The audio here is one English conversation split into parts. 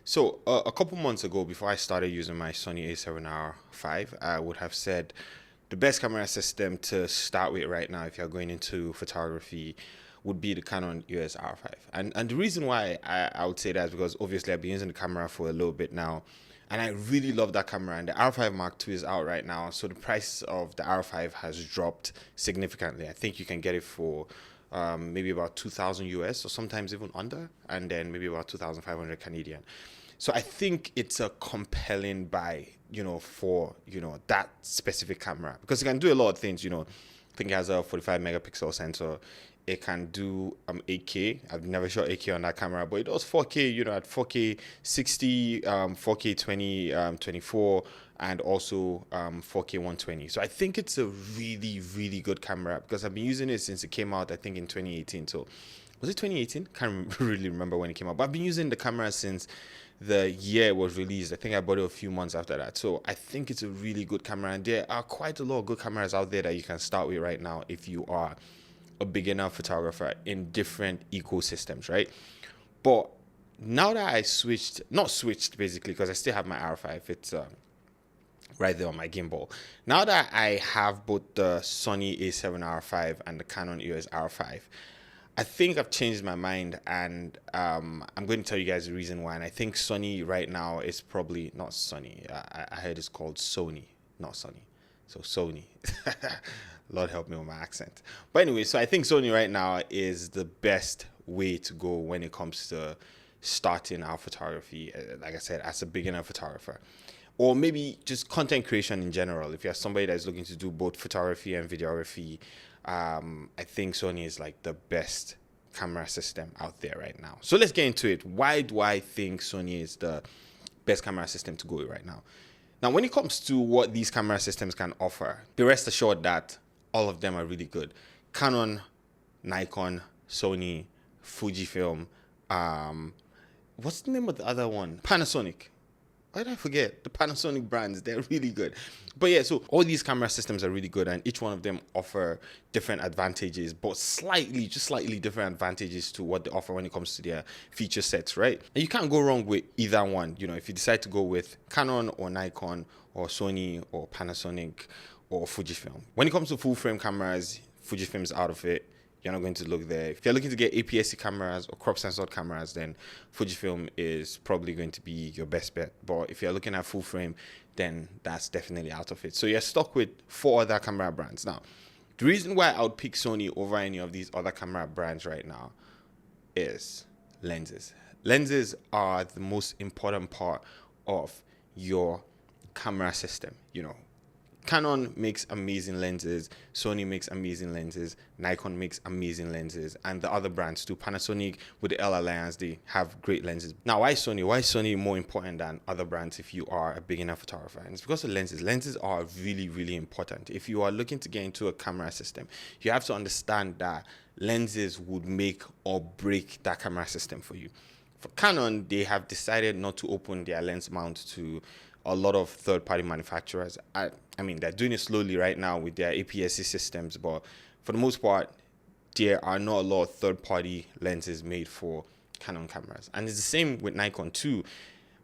So a couple months ago, before I started using my Sony A7R5, I would have said the best camera system to start with right now, if you're going into photography, would be the Canon EOS R5. And the reason why I would say that is because obviously I've been using the camera for a little bit now, and I really love that camera. And the R5 Mark II is out right now, so the price of the R5 has dropped significantly. I think you can get it for maybe about 2,000 US or sometimes even under, and then maybe about 2,500 Canadian. So I think it's a compelling buy, for, that specific camera because it can do a lot of things, I think it has a 45 megapixel sensor. It can do 8K. I've never shot 8K on that camera, but it does 4K, at 4K 60, 4K 20, 24, and also 4K 120. So I think it's a really, really good camera because I've been using it since it came out, I think in 2018. So was it 2018? Can't really remember when it came out, but I've been using the camera since the year it was released. I think I bought it a few months after that. So I think it's a really good camera, and there are quite a lot of good cameras out there that you can start with right now if you are a beginner photographer in different ecosystems, right? But now that I not switched basically, because I still have my R5, it's right there on my gimbal. Now that I have both the Sony A7R5 and the Canon EOS R5, I think I've changed my mind, and I'm going to tell you guys the reason why. And I think Sony right now is probably not Sony. I heard it's called Sony, not Sony. So Sony. Lord help me with my accent. But anyway, so I think Sony right now is the best way to go when it comes to starting our photography, like I said, as a beginner photographer. Or maybe just content creation in general. If you're somebody that's looking to do both photography and videography, I think Sony is like the best camera system out there right now. So let's get into it. Why do I think Sony is the best camera system to go with right now? Now, when it comes to what these camera systems can offer, be rest assured that all of them are really good. Canon, Nikon, Sony, Fujifilm, what's the name of the other one? Panasonic. Why did I forget? The Panasonic brands, they're really good. But yeah, so all these camera systems are really good, and each one of them offer different advantages, but just slightly different advantages to what they offer when it comes to their feature sets, right? And you can't go wrong with either one. If you decide to go with Canon or Nikon or Sony or Panasonic or Fujifilm. When it comes to full frame cameras, Fujifilm's out of it. You're not going to look there. If you're looking to get APS-C cameras or crop sensored cameras, then Fujifilm is probably going to be your best bet. But if you're looking at full frame, then that's definitely out of it. So you're stuck with 4 other camera brands. Now, the reason why I would pick Sony over any of these other camera brands right now is lenses. Lenses are the most important part of your camera system. Canon makes amazing lenses, Sony makes amazing lenses, Nikon makes amazing lenses, and the other brands too. Panasonic with the L Alliance, they have great lenses. Now, why Sony? Why is Sony more important than other brands if you are a beginner photographer? And it's because of lenses. Lenses are really, really important. If you are looking to get into a camera system, you have to understand that lenses would make or break that camera system for you. For Canon, they have decided not to open their lens mount to a lot of third-party manufacturers. I mean, they're doing it slowly right now with their APS-C systems, but for the most part, there are not a lot of third-party lenses made for Canon cameras. And it's the same with Nikon too.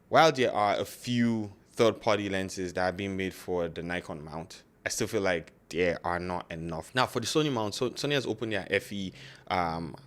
While there are a few third-party lenses that are being made for the Nikon mount, I still feel like there are not enough. Now, for the Sony mount, so Sony has opened their FE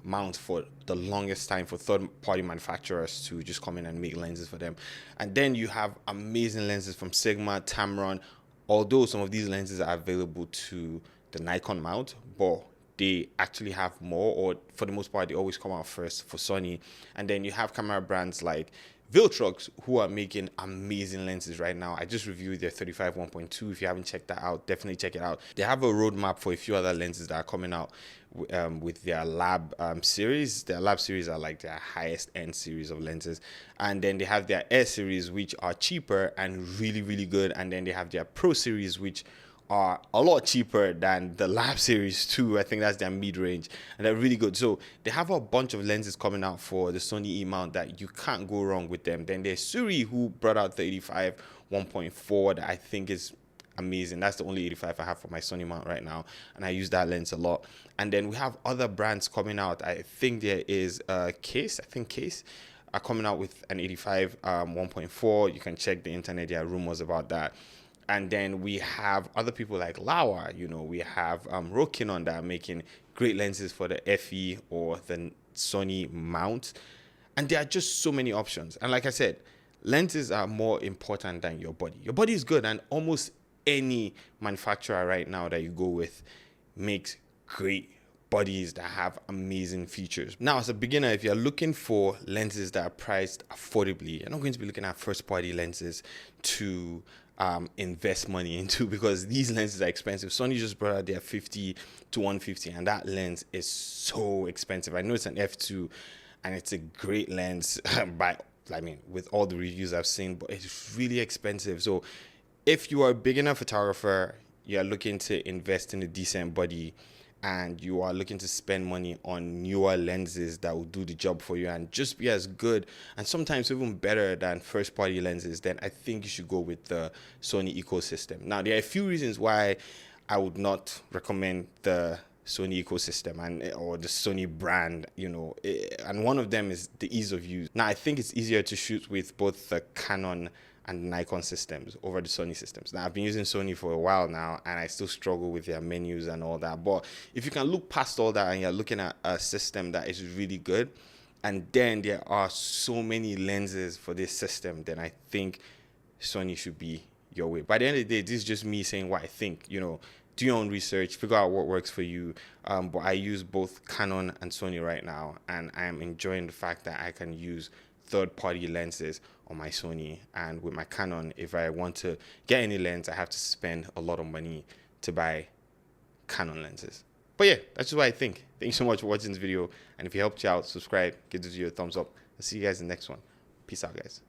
mount for the longest time for third-party manufacturers to just come in and make lenses for them. And then you have amazing lenses from Sigma, Tamron, although some of these lenses are available to the Nikon mount, but they actually have more, or for the most part, they always come out first for Sony. And then you have camera brands like Viltrox, who are making amazing lenses right now. I just reviewed their 35 1.2. If you haven't checked that out, definitely check it out. They have a roadmap for a few other lenses that are coming out with their lab series. Their lab series are like their highest end series of lenses. And then they have their Air series, which are cheaper and really, really good. And then they have their Pro series, which are a lot cheaper than the Lab series too. I think that's their mid-range, and they're really good. So they have a bunch of lenses coming out for the Sony E mount that you can't go wrong with them. Then there's Suri, who brought out the 85 1.4 that I think is amazing. That's the only 85 I have for my Sony mount right now, and I use that lens a lot. And then we have other brands coming out. I think there is Case. are coming out with an 85 1.4. You can check the internet. There are rumors about that. And then we have other people like Laowa. We have Canon that are making great lenses for the FE or the Sony Mount. And there are just so many options. And like I said, lenses are more important than your body. Your body is good, and almost any manufacturer right now that you go with makes great bodies that have amazing features. Now, as a beginner, if you're looking for lenses that are priced affordably, you're not going to be looking at first-party lenses to invest money into, because these lenses are expensive. Sony just brought out their 50 to 150, and that lens is so expensive. I know it's an f2, and it's a great lens with all the reviews I've seen, but it's really expensive. So if you are a beginner photographer, you're looking to invest in a decent body, and you are looking to spend money on newer lenses that will do the job for you and just be as good and sometimes even better than first party lenses, then I think you should go with the Sony ecosystem. Now, there are a few reasons why I would not recommend the Sony ecosystem or the Sony brand, and one of them is the ease of use. Now, I think it's easier to shoot with both the Canon and Nikon systems over the Sony systems. Now, I've been using Sony for a while now, and I still struggle with their menus and all that. But if you can look past all that and you're looking at a system that is really good, and then there are so many lenses for this system, then I think Sony should be your way. By the end of the day, this is just me saying what I think. Do your own research, figure out what works for you. But I use both Canon and Sony right now, and I am enjoying the fact that I can use third-party lenses on my Sony. And with my Canon, if I want to get any lens, I have to spend a lot of money to buy Canon lenses. But yeah, that's just what I think. Thank you so much for watching this video. And if it helped you out, subscribe, give this video a thumbs up. I'll see you guys in the next one. Peace out, guys.